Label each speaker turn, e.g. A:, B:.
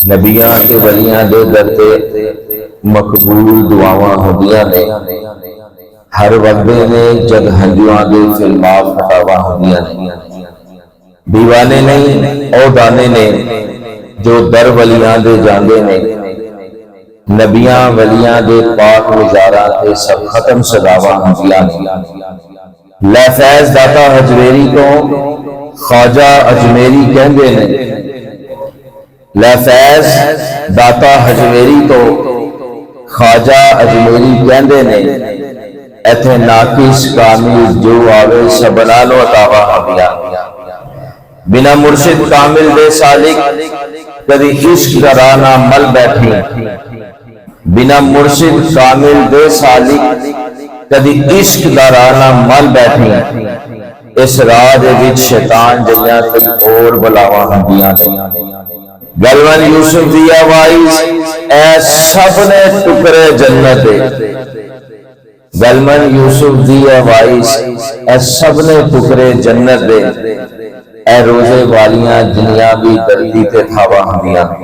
A: نبیاں تے ولیاں دے در تے مقبول دعاواں ہوندیاں نے، ہر وقتے نے جد ہنجواں دے فلماں فتاواں ہوندیاں نے۔ دیوانے نہیں او دانے نے جو در ولیاں دے جاندے نے، نبیاں ولیاں دے پاک وزاراں تے سب ختم سداواں ہوندیاں نے۔ لے فیض داتا حجویری تو خواجہ اجمیری کہندے نے، لے فیض داتا حجویری تو خواجہ اجمیری کہندے نے، ایتھے ناقص کامل جو آوے سبنا نو عطاواں ہوندیاں۔ بنا مرشد کامل دے سالک کدی عشق دا راہ نہ مل بیٹھی، بنا مرشد کامل دے سالک کدی عشق دا راہ نہ مل بیٹھی، اس راہ دے وچ شیطان جیاں کئی اور بلاواں ہوندیاں نے۔ گلوان یوسف دیا وائز اے سب نے ٹکرے جنت دے، گلوان یوسف دیا وائز اے سب نے ٹکرے جنت دے، اے روزے والیاں جنیاں بھی دردی تے تھاواں ہوندیاں۔